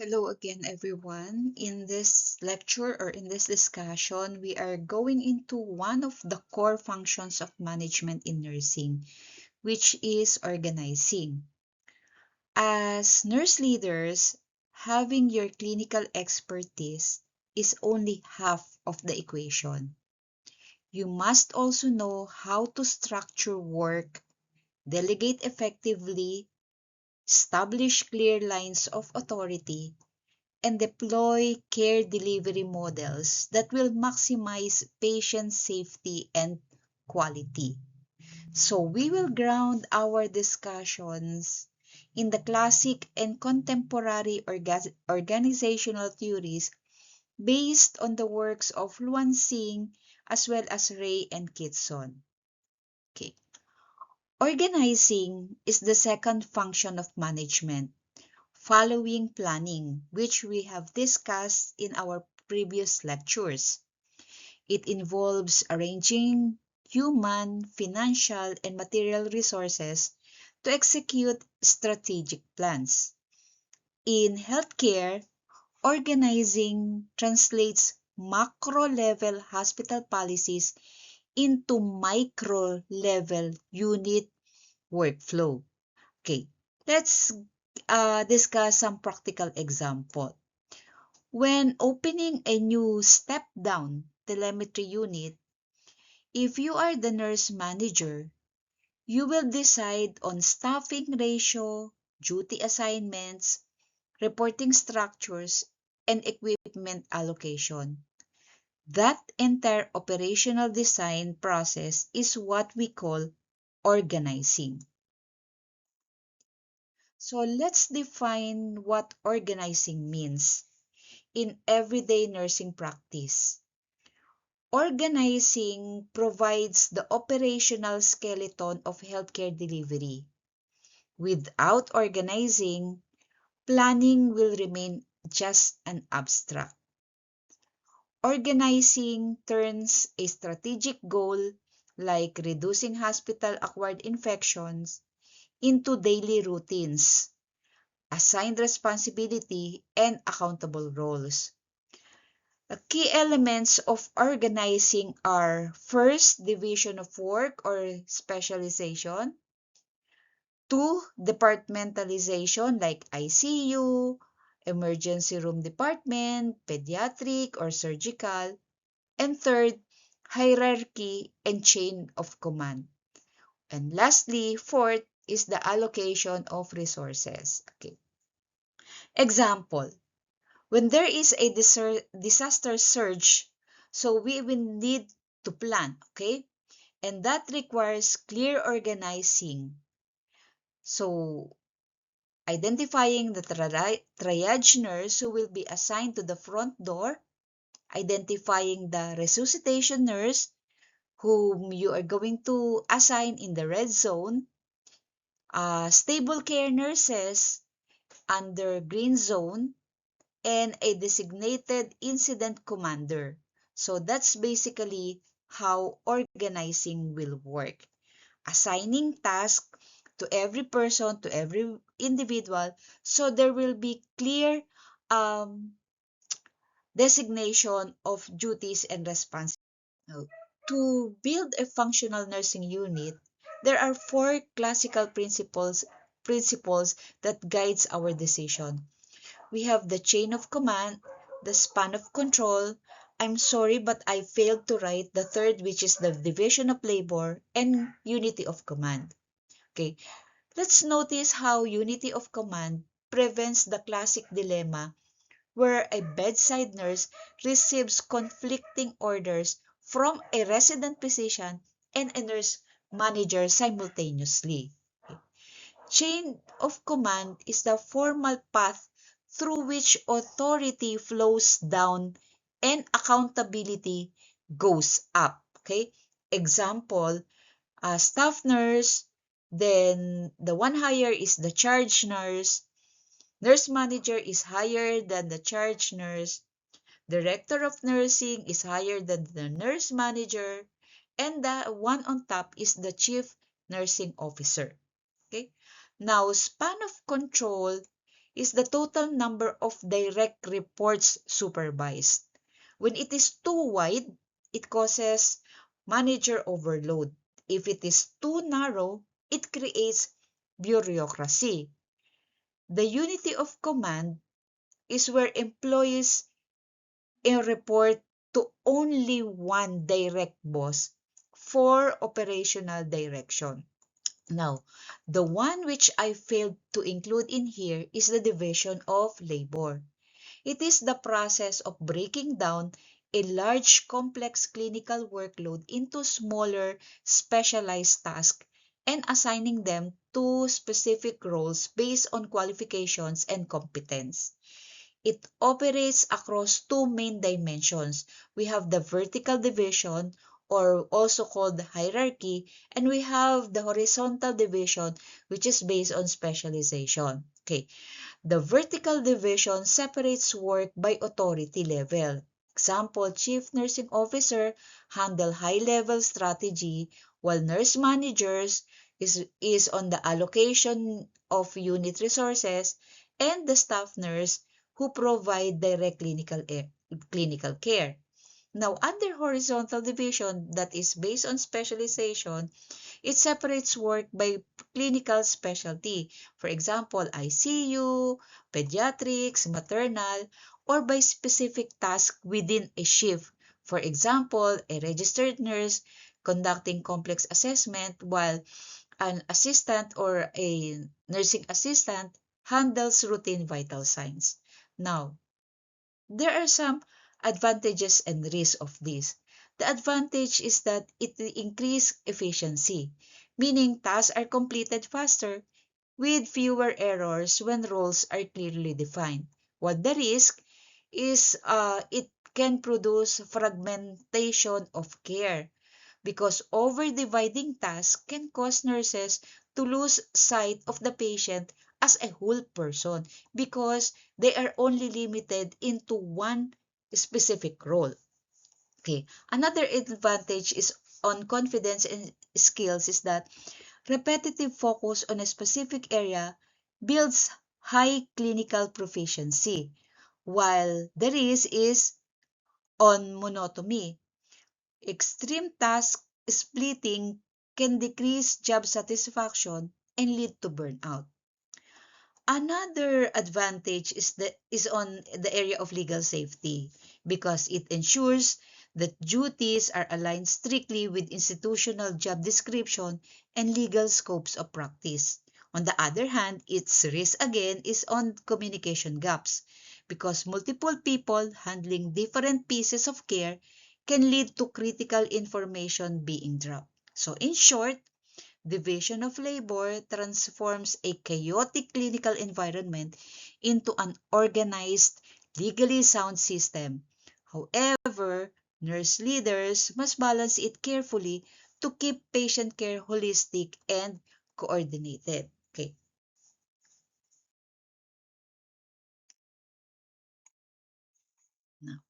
Hello again, everyone. In this lecture or in this discussion, we are going into one of the core functions of management in nursing, which is organizing. As nurse leaders, having your clinical expertise is only half of the equation. You must also know how to structure work, delegate effectively, establish clear lines of authority, and deploy care delivery models that will maximize patient safety and quality. So we will ground our discussions in the classic and contemporary organizational theories based on the works of Luan Xing as well as Ray and Kitson. Okay. Organizing is the second function of management, following planning, which we have discussed in our previous lectures. It involves arranging human, financial, and material resources to execute strategic plans. In healthcare, organizing translates macro-level hospital policies into micro-level unit workflow. Okay, let's discuss some practical example. When opening a new step-down telemetry unit, if you are the nurse manager, you will decide on staffing ratio, duty assignments, reporting structures, and equipment allocation. That entire operational design process is what we call organizing. So let's define what organizing means in everyday nursing practice. Organizing provides the operational skeleton of healthcare delivery. Without organizing, planning will remain just an abstract. Organizing turns a strategic goal, like reducing hospital-acquired infections, into daily routines, assigned responsibility, and accountable roles. The key elements of organizing are first, division of work or specialization, two, departmentalization like ICU, emergency room department, pediatric or surgical, and third, hierarchy and chain of command. And lastly, fourth is the allocation of resources. Okay. Example, when there is a disaster surge, so we will need to plan, okay? And that requires clear organizing. So, identifying the triage nurse who will be assigned to the front door, identifying the resuscitation nurse whom you are going to assign in the red zone, stable care nurses under green zone, and a designated incident commander. So that's basically how organizing will work. Assigning tasks to every person, to every individual, so there will be clear um, designation of duties and responsibilities. Now, to build a functional nursing unit, there are four classical principles that guides our decision. We have the chain of command, the span of control. I'm sorry, but I failed to write the third, which is the division of labor and unity of command. Okay, let's notice how unity of command prevents the classic dilemma where a bedside nurse receives conflicting orders from a resident physician and a nurse manager simultaneously. Chain of command is the formal path through which authority flows down and accountability goes up. Okay? Example, a staff nurse, then the one higher is the charge nurse, nurse manager is higher than the charge nurse, director of nursing is higher than the nurse manager, and the one on top is the chief nursing officer. Okay? Now, span of control is the total number of direct reports supervised. When it is too wide, it causes manager overload. If it is too narrow, it creates bureaucracy. The unity of command is where employees report to only one direct boss for operational direction. Now, the one which I failed to include in here is the division of labor. It is the process of breaking down a large complex clinical workload into smaller specialized tasks and assigning them to specific roles based on qualifications and competence. It operates across two main dimensions. We have the vertical division, or also called hierarchy, and we have the horizontal division, which is based on specialization. Okay, the vertical division separates work by authority level. Example, chief nursing officer handle high-level strategy, while nurse managers is on the allocation of unit resources, and the staff nurse who provide direct clinical care. Now, under horizontal division that is based on specialization, it separates work by clinical specialty. For example, ICU, pediatrics, maternal, or by specific task within a shift. For example, a registered nurse conducting complex assessment while an assistant or a nursing assistant handles routine vital signs. Now, there are some advantages and risks of this. The advantage is that it increases efficiency, meaning tasks are completed faster with fewer errors when roles are clearly defined. What the risk is it can produce fragmentation of care because over-dividing tasks can cause nurses to lose sight of the patient as a whole person because they are only limited into one specific role. Okay. Another advantage is on confidence and skills is that repetitive focus on a specific area builds high clinical proficiency, while the risk is on monotony. Extreme task splitting can decrease job satisfaction and lead to burnout. Another advantage is on the area of legal safety because it ensures that duties are aligned strictly with institutional job description and legal scopes of practice. On the other hand, its risk again is on communication gaps because multiple people handling different pieces of care can lead to critical information being dropped. So in short, division of labor transforms a chaotic clinical environment into an organized, legally sound system. However, nurse leaders must balance it carefully to keep patient care holistic and coordinated. Okay. Now,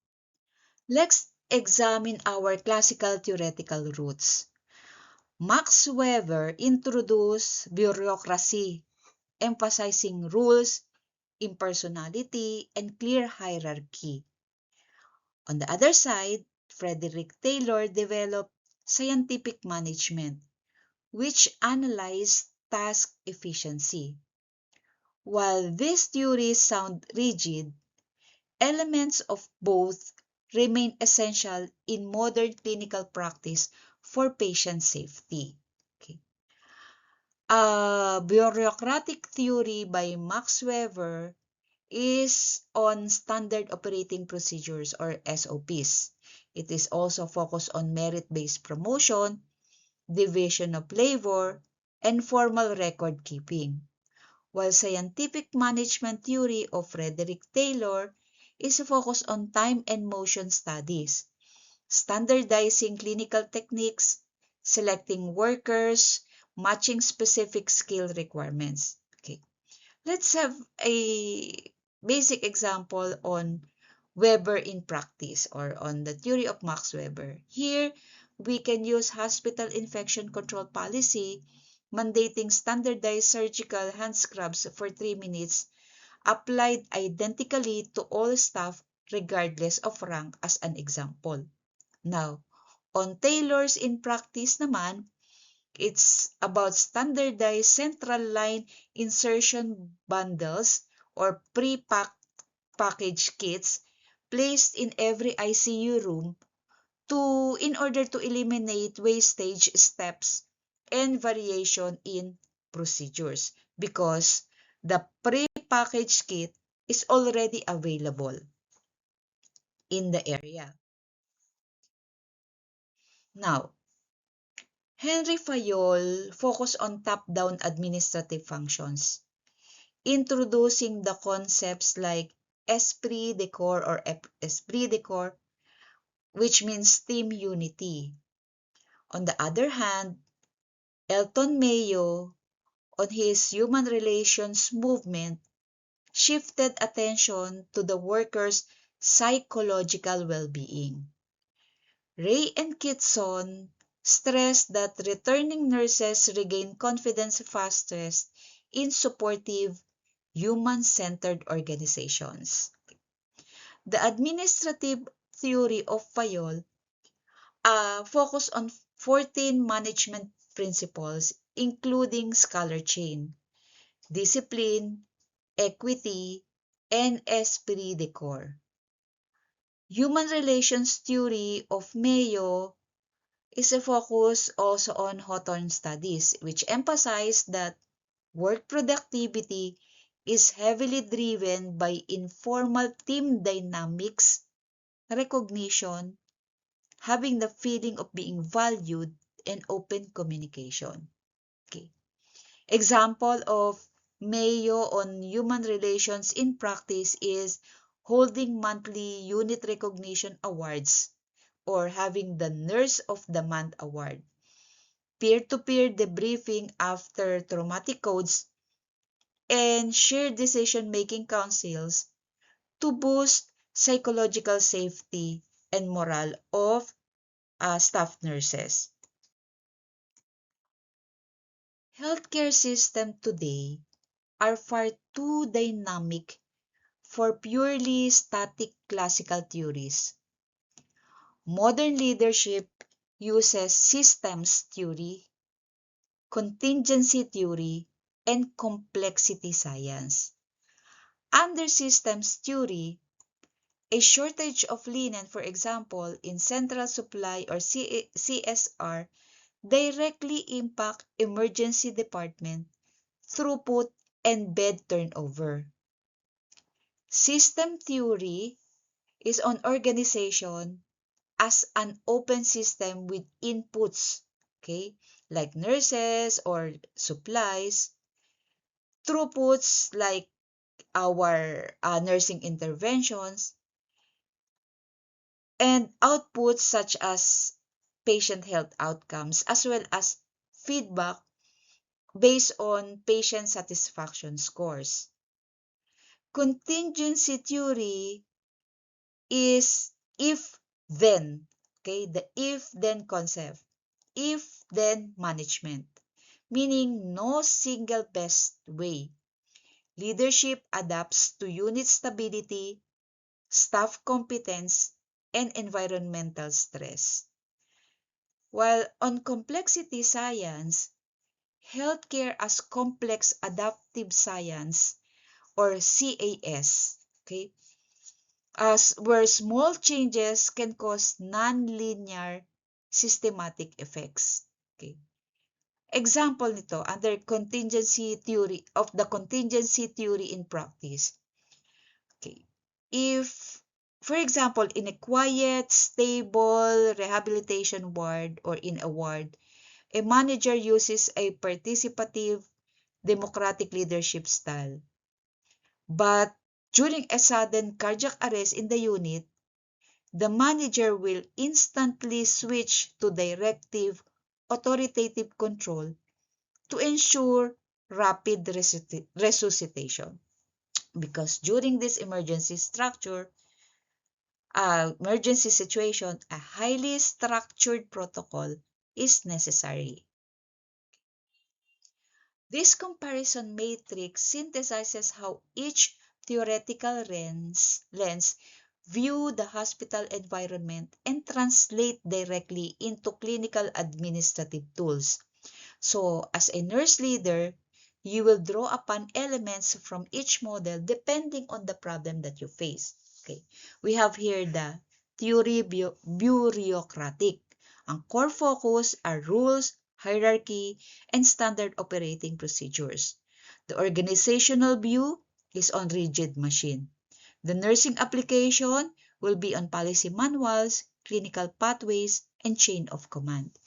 let's examine our classical theoretical roots. Max Weber introduced bureaucracy, emphasizing rules, impersonality, and clear hierarchy. On the other side, Frederick Taylor developed scientific management, which analyzed task efficiency. While these theories sound rigid, elements of both remain essential in modern clinical practice for patient safety. Okay. A bureaucratic theory by Max Weber is on standard operating procedures or SOPs. It is also focused on merit-based promotion, division of labor, and formal record keeping. While scientific management theory of Frederick Taylor is focused on time and motion studies, standardizing clinical techniques, selecting workers, matching specific skill requirements. Okay. Let's have a basic example on Weber in practice or on the theory of Max Weber. Here, we can use hospital infection control policy mandating standardized surgical hand scrubs for 3 minutes applied identically to all staff regardless of rank as an example. Now, on tailors in practice naman, it's about standardized central line insertion bundles or pre-packed package kits placed in every ICU room in order to eliminate wastage steps and variation in procedures because the pre-packaged kit is already available in the area. Now, Henry Fayol focused on top-down administrative functions, introducing the concepts like esprit de corps or esprit de corps, which means team unity. On the other hand, Elton Mayo, on his human relations movement, shifted attention to the workers' psychological well-being. Ray and Kitson stressed that returning nurses regain confidence fastest in supportive, human-centered organizations. The administrative theory of Fayol focused on 14 management principles, including scholar chain, discipline, equity, and esprit de corps. Human relations theory of Mayo is a focus also on Hawthorne studies, which emphasize that work productivity is heavily driven by informal team dynamics, recognition, having the feeling of being valued, and open communication. Okay. Example of Mayo on human relations in practice is holding monthly unit recognition awards or having the Nurse of the Month award, peer-to-peer debriefing after traumatic codes, and shared decision-making councils to boost psychological safety and morale of staff nurses. Healthcare systems today are far too dynamic for purely static classical theories. Modern leadership uses systems theory, contingency theory, and complexity science. Under systems theory, a shortage of linen, for example, in central supply or CSR, directly impact emergency department throughput and bed turnover. System theory is on organization as an open system with inputs, okay, like nurses or supplies, throughputs like our nursing interventions, and outputs such as patient health outcomes, as well as feedback based on patient satisfaction scores. Contingency theory is if-then, okay, the if-then concept, if-then management, meaning no single best way. Leadership adapts to unit stability, staff competence, and environmental stress. While on complexity science, healthcare as complex adaptive science or CAS, okay, as where small changes can cause non-linear systematic effects. Okay. Example nito under contingency theory of the contingency theory in practice. Okay. If, for example, in a quiet, stable rehabilitation ward or in a ward, a manager uses a participative democratic leadership style. But during a sudden cardiac arrest in the unit, the manager will instantly switch to directive authoritative control to ensure rapid resuscitation. Because during this emergency situation, a highly structured protocol is necessary. This comparison matrix synthesizes how each theoretical lens view the hospital environment and translate directly into clinical administrative tools. So, as a nurse leader, you will draw upon elements from each model depending on the problem that you face. Okay. We have here the theory bureaucratic. Ang core focus are rules, hierarchy, and standard operating procedures. The organizational view is on rigid machine. The nursing application will be on policy manuals, clinical pathways, and chain of command.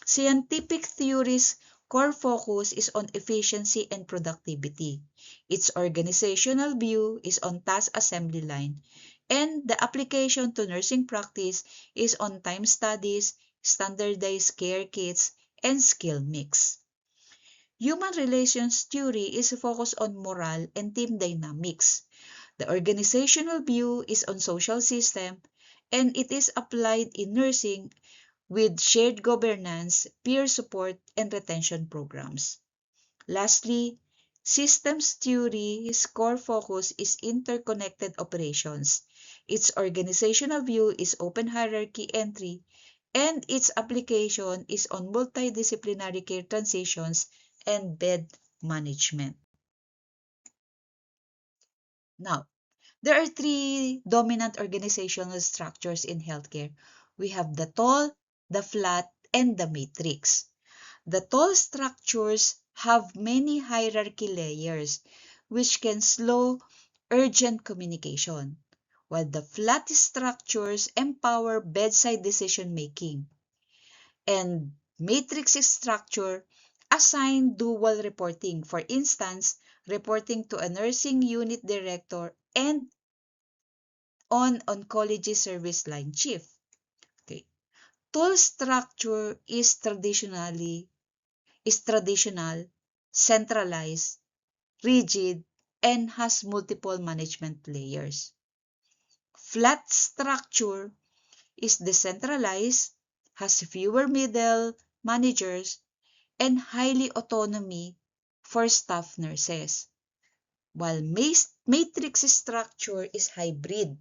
Scientific theory's core focus is on efficiency and productivity. Its organizational view is on task assembly line, and the application to nursing practice is on time studies, standardized care kits, and skill mix. Human relations theory is focused on morale and team dynamics. The organizational view is on social system, and it is applied in nursing with shared governance, peer support, and retention programs. Lastly, systems theory's core focus is interconnected operations. Its organizational view is open hierarchy entry, and its application is on multidisciplinary care transitions and bed management. Now, there are three dominant organizational structures in healthcare. We have the tall, the flat, and the matrix. The tall structures have many hierarchy layers, which can slow urgent communication, while the flat structures empower bedside decision-making. And matrix structure assign dual reporting. For instance, reporting to a nursing unit director and on oncology service line chief. Okay. Tool structure is traditional, centralized, rigid, and has multiple management layers. Flat structure is decentralized, has fewer middle managers, and highly autonomy for staff nurses. While matrix structure is hybrid.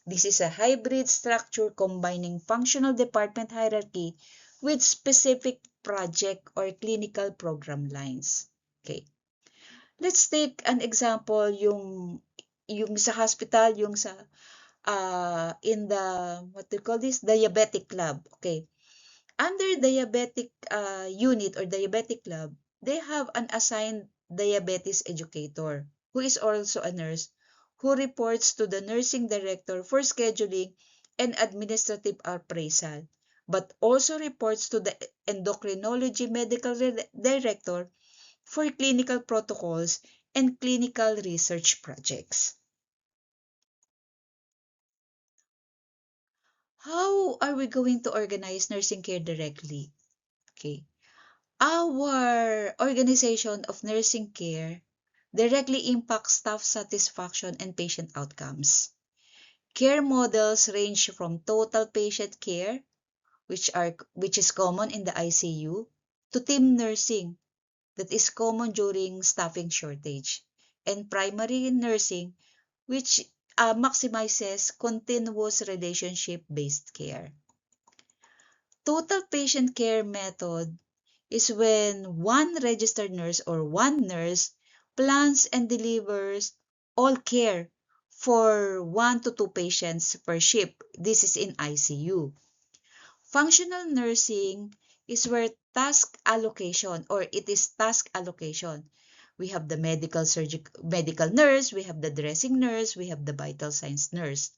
This is a hybrid structure combining functional department hierarchy with specific project or clinical program lines. Okay. Let's take an example yung sa hospital, yung sa in the what do you call this? Diabetic lab. Okay. Under diabetic unit or diabetic lab, they have an assigned diabetes educator who is also a nurse who reports to the nursing director for scheduling and administrative appraisal, but also reports to the endocrinology medical director for clinical protocols and clinical research projects. How are we going to organize nursing care directly? Okay. Our organization of nursing care directly impacts staff satisfaction and patient outcomes. Care models range from total patient care, which is common in the ICU, to team nursing that is common during staffing shortage, and primary nursing, which maximizes continuous relationship-based care. Total patient care method is when one registered nurse or one nurse plans and delivers all care for 1 to 2 patients per shift. This is in ICU. Functional nursing is where task allocation or it is task allocation. We have the medical nurse, we have the dressing nurse, we have the vital signs nurse.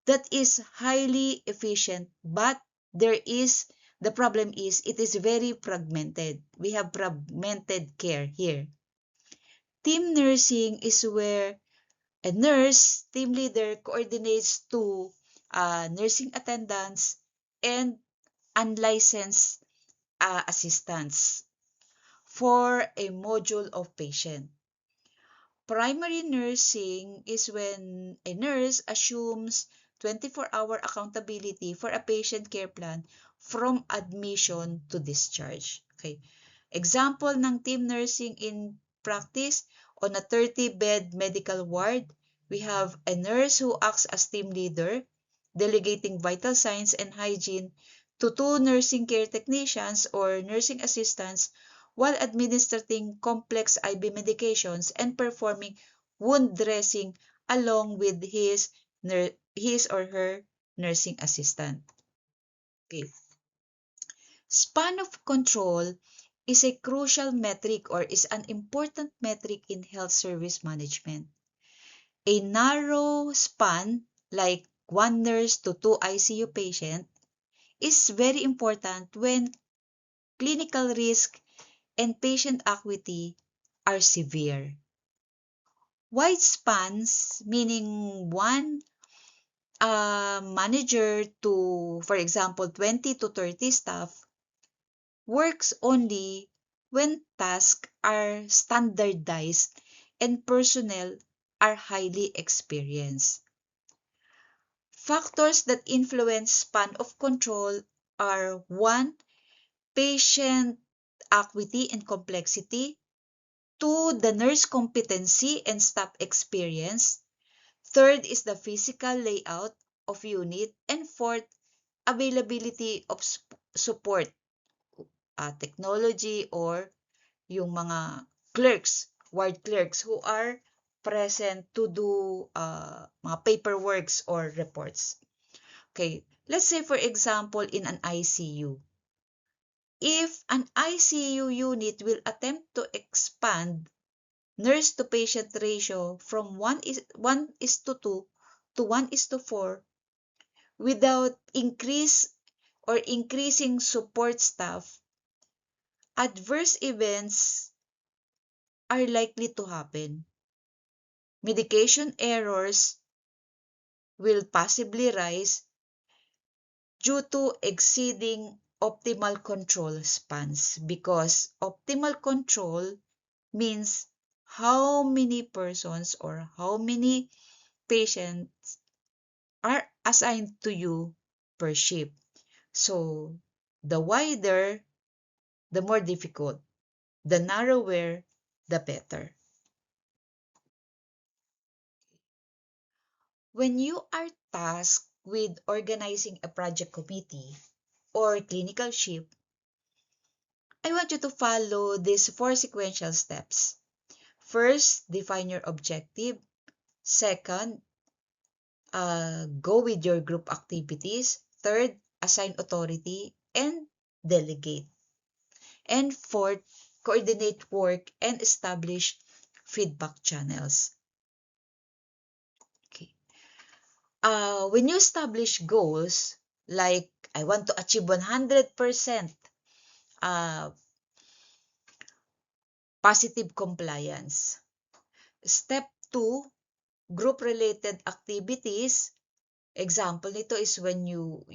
That is highly efficient, but the problem is it is very fragmented. We have fragmented care here. Team nursing is where a nurse, team leader coordinates to nursing attendants and unlicensed assistants for a module of patient. Primary nursing is when a nurse assumes 24-hour accountability for a patient care plan from admission to discharge. Okay. Example ng team nursing in practice, On a 30-bed medical ward, we have a nurse who acts as team leader, delegating vital signs and hygiene to 2 nursing care technicians or nursing assistants while administering complex IV medications and performing wound dressing along with his or her nursing assistant. Okay. Span of control is a crucial metric or is an important metric in health service management. A narrow span, like 1 nurse to 2 ICU patients, is very important when clinical risk and patient acuity are severe. Wide spans, meaning one manager to, for example, 20 to 30 staff, works only when tasks are standardized and personnel are highly experienced. Factors that influence span of control are 1. Patient acuity and complexity. 2. The nurse competency and staff experience. 3rd is the physical layout of unit. And 4th, availability of support, technology, or yung mga ward clerks who are present to do mga paperworks or reports. Okay, let's say for example in an ICU. If an ICU unit will attempt to expand nurse to patient ratio from 1:2 to 1:4 without increasing support staff, adverse events are likely to happen. Medication errors will possibly rise due to exceeding optimal control spans, because optimal control means how many persons or how many patients are assigned to you per shift. So, the wider, the more difficult. The narrower, the better. When you are tasked with organizing a project committee or clinical shift, I want you to follow these 4 sequential steps. First, define your objective. Second, go with your group activities. Third, assign authority and delegate. And fourth, coordinate work and establish feedback channels. Okay. When you establish goals, like I want to achieve 100% positive compliance. Step 2, group-related activities. Example nito is when you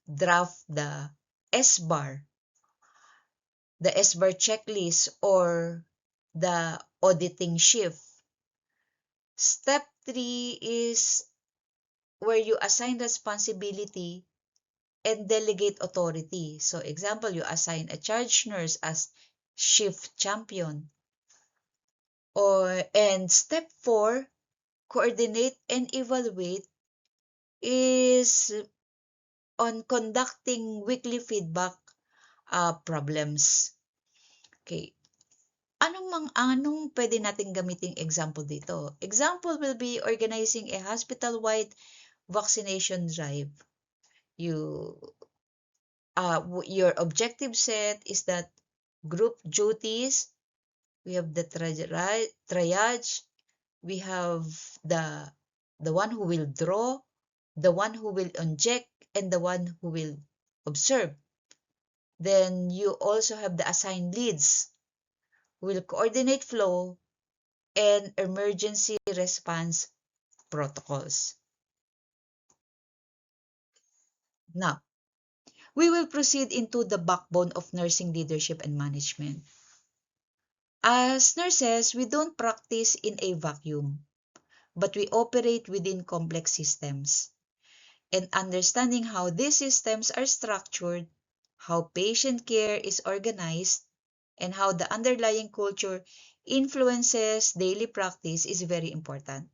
draft the SBAR, checklist, or the auditing shift. Step 3 is where you assign responsibility and delegate authority. So example, you assign a charge nurse as shift champion. And step 4, coordinate and evaluate, is on conducting weekly feedback problems. Okay. Anong pwede nating gamiting example dito? Example will be organizing a hospital-wide vaccination drive. Your objective set is that group duties, we have the triage, we have the one who will draw, the one who will inject, and the one who will observe. Then you also have the assigned leads who will coordinate flow and emergency response protocols. Now, we will proceed into the backbone of nursing leadership and management. As nurses, we don't practice in a vacuum, but we operate within complex systems. And understanding how these systems are structured, how patient care is organized, and how the underlying culture influences daily practice is very important.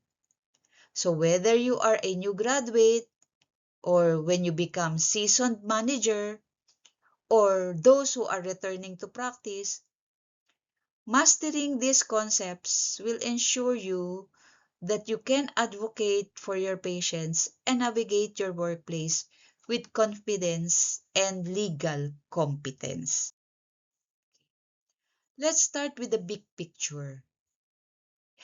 So whether you are a new graduate or when you become seasoned manager or those who are returning to practice, mastering these concepts will ensure you that you can advocate for your patients and navigate your workplace with confidence and legal competence. Let's start with the big picture.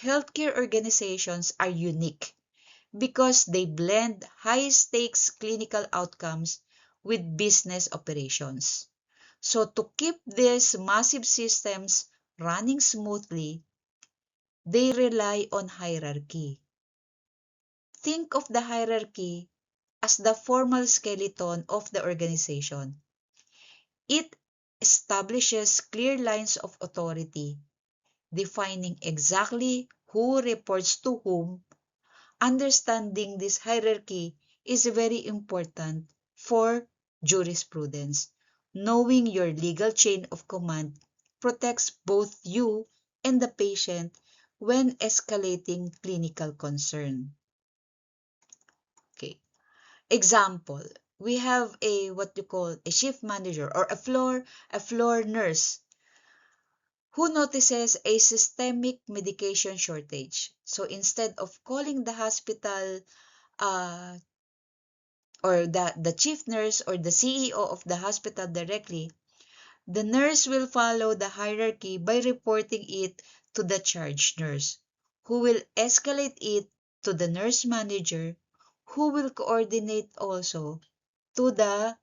Healthcare organizations are unique because they blend high-stakes clinical outcomes with business operations. So to keep these massive systems running smoothly, they rely on hierarchy. Think of the hierarchy as the formal skeleton of the organization. It establishes clear lines of authority, defining exactly who reports to whom. Understanding this hierarchy is very important for jurisprudence. Knowing your legal chain of command protects both you and the patient when escalating clinical concern. Okay. Example, we have a what you call a shift manager or a floor nurse who notices a systemic medication shortage. So instead of calling the hospital uh, or the chief nurse or the CEO of the hospital directly, the nurse will follow the hierarchy by reporting it to the charge nurse, who will escalate it to the nurse manager, who will coordinate also to the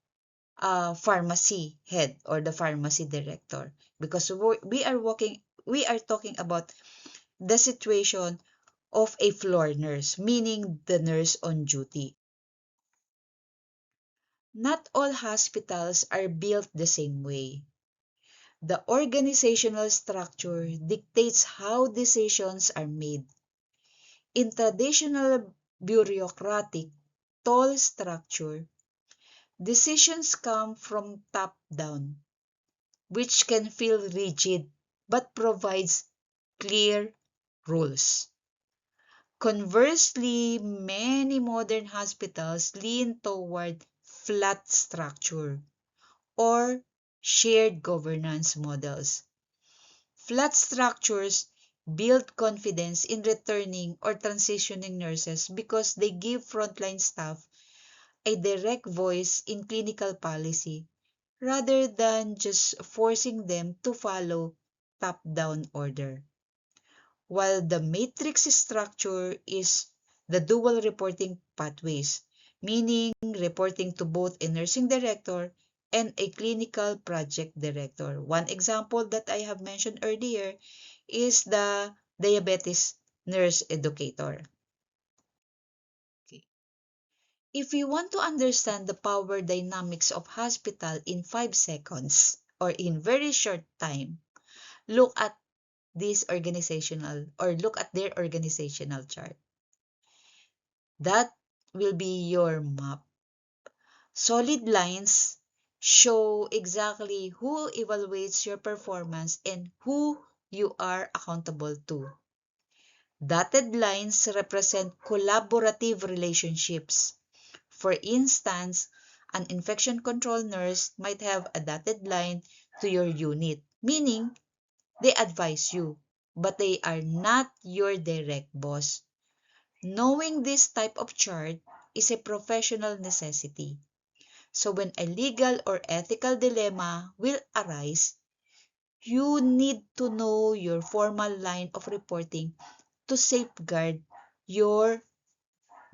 pharmacy head or the pharmacy director, because we are talking about the situation of a floor nurse, meaning the nurse on duty. Not all hospitals are built the same way. The organizational structure dictates how decisions are made. In traditional bureaucratic toll structure, decisions come from top down, which can feel rigid but provides clear rules. Conversely, many modern hospitals lean toward flat structure or shared governance models. Flat structures build confidence in returning or transitioning nurses because they give frontline staff a direct voice in clinical policy rather than just forcing them to follow top-down order. While the matrix structure is the dual reporting pathways, meaning reporting to both a nursing director and a clinical project director. One example that I have mentioned earlier is the diabetes nurse educator. Okay. If you want to understand the power dynamics of hospital in 5 seconds or in very short time, look at look at their organizational chart. That will be your map. Solid lines show exactly who evaluates your performance and who you are accountable to. Dotted lines represent collaborative relationships. For instance, an infection control nurse might have a dotted line to your unit, meaning they advise you, but they are not your direct boss. Knowing this type of chart is a professional necessity. So when a legal or ethical dilemma will arise, you need to know your formal line of reporting to safeguard your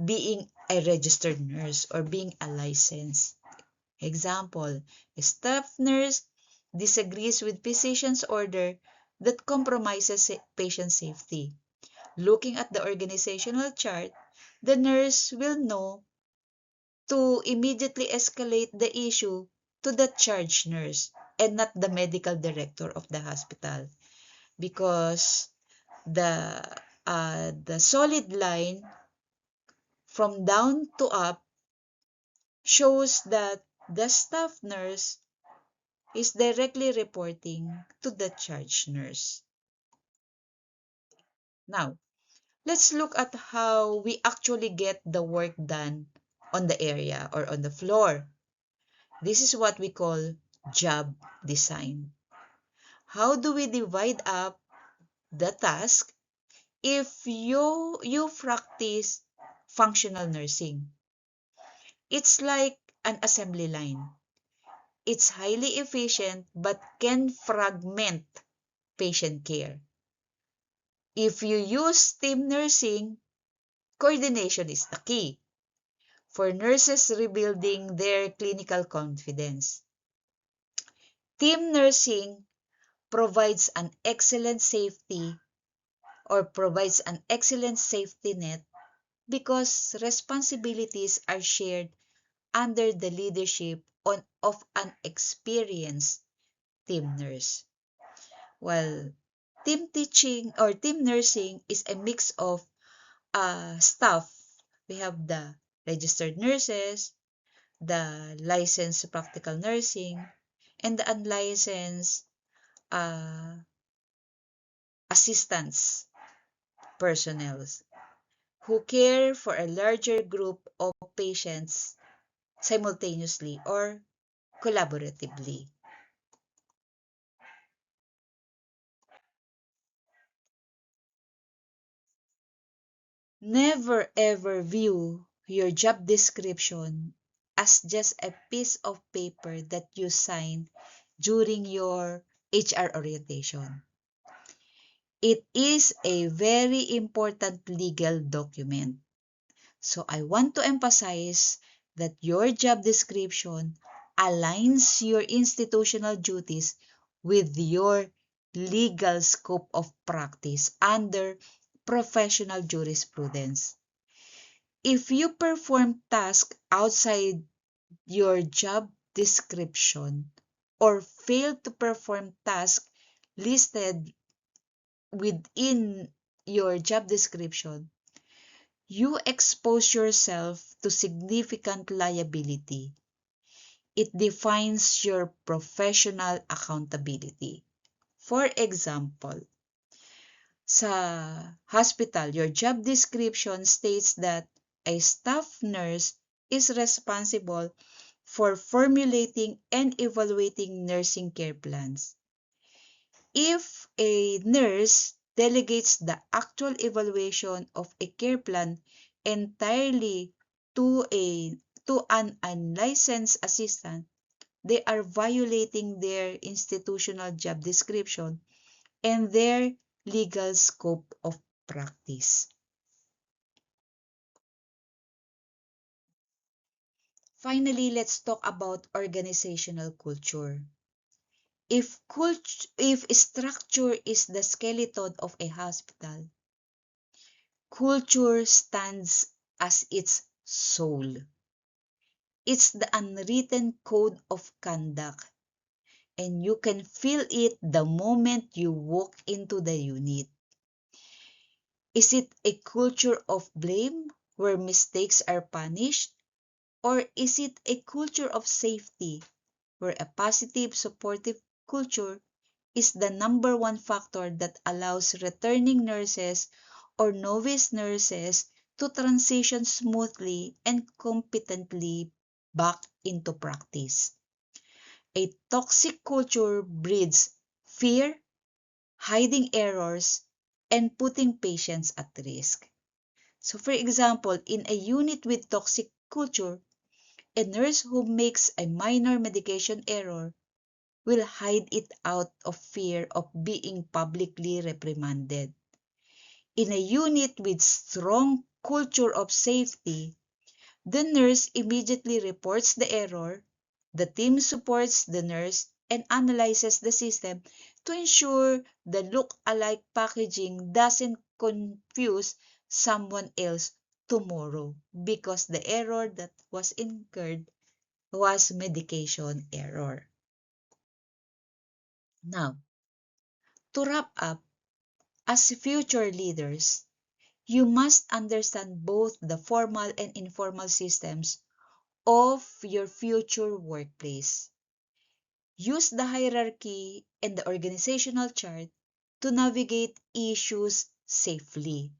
being a registered nurse or being a licensed. Example, a staff nurse disagrees with physician's order that compromises patient safety. Looking at the organizational chart, the nurse will know to immediately escalate the issue to the charge nurse and not the medical director of the hospital, because the the solid line from down to up shows that the staff nurse is directly reporting to the charge nurse. Now, let's look at how we actually get the work done on the area or on the floor. This is what we call job design. How do we divide up the task if you practice functional nursing? It's like an assembly line. It's highly efficient but can fragment patient care. If you use team nursing, coordination is the key for nurses rebuilding their clinical confidence. Team nursing provides an excellent safety net because responsibilities are shared under the leadership of an experienced team nurse. While team nursing is a mix of staff. We have the registered nurses, the licensed practical nursing, and the unlicensed uh, assistance personnel who care for a larger group of patients simultaneously or collaboratively. Never ever view your job description as just a piece of paper that you sign during your HR orientation. It is a very important legal document. So I want to emphasize that your job description aligns your institutional duties with your legal scope of practice under professional jurisprudence. If you perform tasks outside your job description or fail to perform tasks listed within your job description, you expose yourself to significant liability. It defines your professional accountability. For example, sa hospital, your job description states that a staff nurse is responsible for formulating and evaluating nursing care plans. If a nurse delegates the actual evaluation of a care plan entirely to an unlicensed assistant, they are violating their institutional job description and their legal scope of practice. Finally, let's talk about organizational culture. If structure is the skeleton of a hospital, culture stands as its soul. It's the unwritten code of conduct, and you can feel it the moment you walk into the unit. Is it a culture of blame where mistakes are punished? Or is it a culture of safety where a positive, supportive culture is the number one factor that allows returning nurses or novice nurses to transition smoothly and competently back into practice? A toxic culture breeds fear, hiding errors, and putting patients at risk. So for example, in a unit with toxic culture, a nurse who makes a minor medication error will hide it out of fear of being publicly reprimanded. In a unit with strong culture of safety, the nurse immediately reports the error, the team supports the nurse, and analyzes the system to ensure the look-alike packaging doesn't confuse someone else tomorrow because the error that was incurred was medication error. Now, to wrap up, as future leaders, you must understand both the formal and informal systems of your future workplace. Use the hierarchy and the organizational chart to navigate issues safely.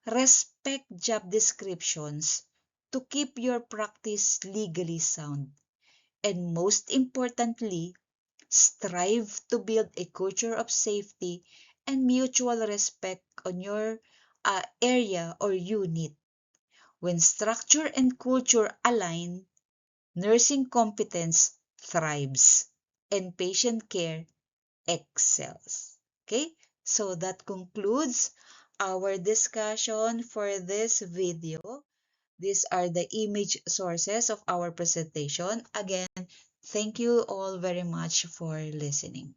Respect job descriptions to keep your practice legally sound. And most importantly, strive to build a culture of safety and mutual respect on your area or unit. When structure and culture align, nursing competence thrives and patient care excels. Okay, so that concludes our discussion for this video. These are the image sources of our presentation. Again, thank you all very much for listening.